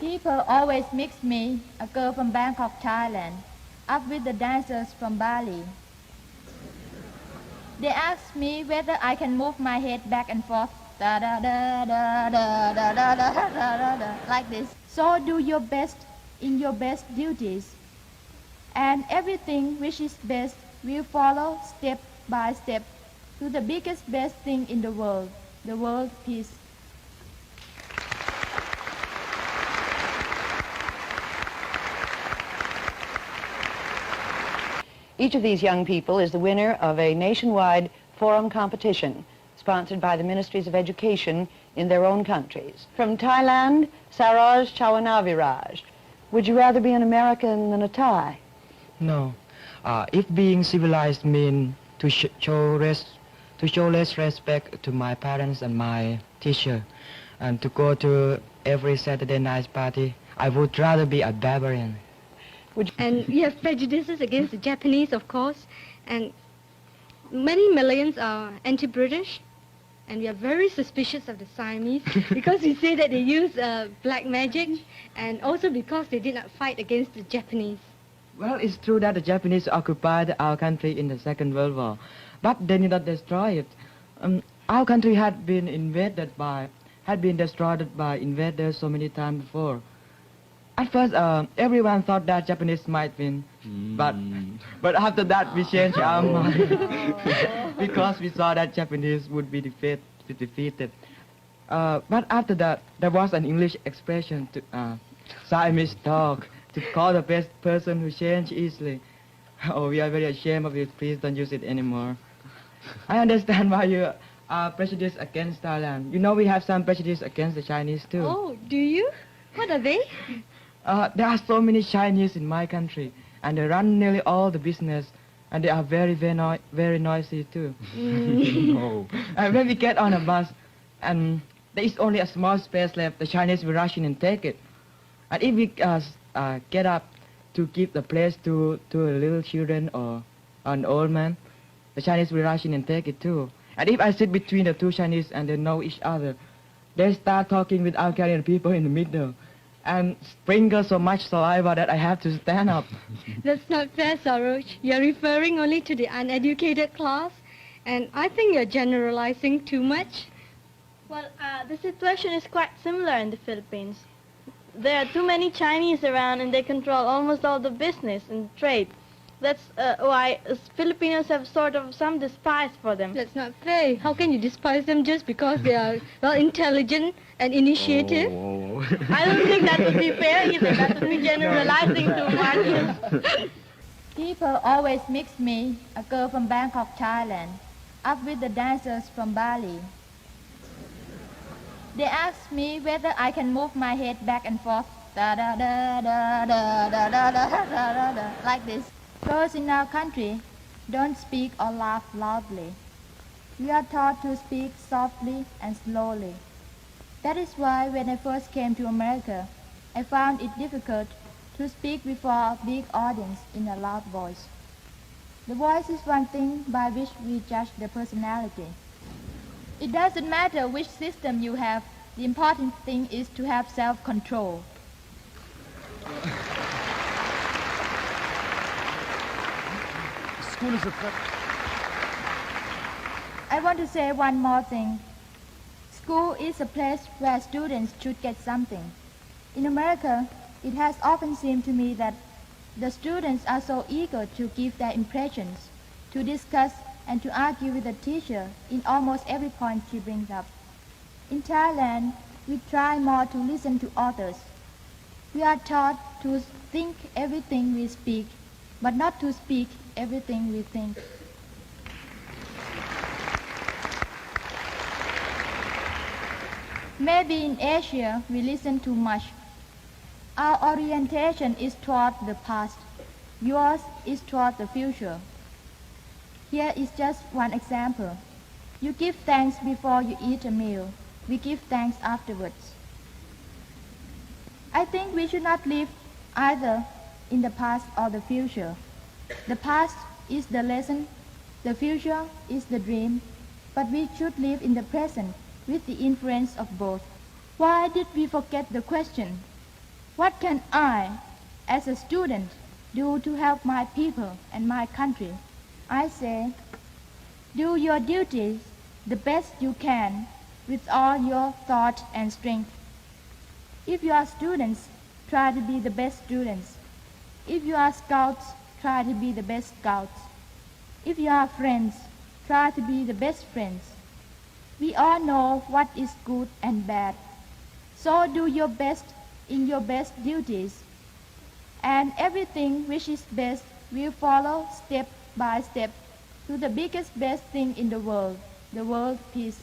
People always mix me, a girl from Bangkok, Thailand, up with the dancers from Bali. They ask me whether I can move my head back and forth, da da da da da da da da da da, like this. So do your best in your best duties, and everything which is best will follow step by step to the biggest best thing in the world peace. Each of these young people is the winner of a nationwide forum competition sponsored by the Ministries of Education in their own countries. From Thailand, Saroj Chawanaviraj. Would you rather be an American than a Thai? No. If being civilized means to show less respect to my parents and my teacher, and to go to every Saturday night party, I would rather be a barbarian. And we have prejudices against the Japanese, of course, and many millions are anti-British, and we are very suspicious of the Siamese because we say that they use black magic, and also because they did not fight against the Japanese. Well, it's true that the Japanese occupied our country in the Second World War, but they did not destroy it. Our country had been destroyed by invaders so many times before. At first, everyone thought that Japanese might win, but after that we changed our mind because we saw that Japanese would be defeated. But after that, there was an English expression to Siamese dog to call the best person who changed easily. Oh, we are very ashamed of it. Please don't use it anymore. I understand why you are prejudiced against Thailand. You know we have some prejudice against the Chinese too. Oh, do you? What are they? There are so many Chinese in my country, and they run nearly all the business, and they are very, very noisy too. Oh. When we get on a bus, and there is only a small space left, the Chinese will rush in and take it. And if we get up to give the place to a little children or an old man, the Chinese will rush in and take it too. And if I sit between the two Chinese and they know each other, they start talking without carrying people in the middle, and sprinkle so much saliva that I have to stand up. That's not fair, Saroj. You're referring only to the uneducated class, and I think you're generalizing too much. Well, the situation is quite similar in the Philippines. There are too many Chinese around, and they control almost all the business and trade. That's why Filipinos have sort of some despise for them. That's not fair. How can you despise them just because they are, well, intelligent and initiative? Oh. I don't think that would be fair either. That would be generalizing too much. People always mix me, a girl from Bangkok, Thailand, up with the dancers from Bali. They ask me whether I can move my head back and forth, da da da da da da da da da da, like this. Girls in our country don't speak or laugh loudly. We are taught to speak softly and slowly. That is why when I first came to America, I found it difficult to speak before a big audience in a loud voice. The voice is one thing by which we judge the personality. It doesn't matter which system you have, the important thing is to have self-control. School is a threat. I want to say one more thing. School is a place where students should get something. In America, it has often seemed to me that the students are so eager to give their impressions, to discuss and to argue with the teacher in almost every point she brings up. In Thailand, we try more to listen to others. We are taught to think everything we speak, but not to speak everything we think. Maybe in Asia we listen too much. Our orientation is toward the past. Yours is toward the future. Here is just one example. You give thanks before you eat a meal. We give thanks afterwards. I think we should not live either in the past or the future. The past is the lesson, the future is the dream, but we should live in the present with the influence of both. Why did we forget the question? What can I, as a student, do to help my people and my country? I say, do your duties the best you can with all your thought and strength. If you are students, try to be the best students. If you are scouts, try to be the best scouts. If you are friends, try to be the best friends. We all know what is good and bad. So do your best in your best duties, and everything which is best will follow step by step to the biggest best thing in the world peace.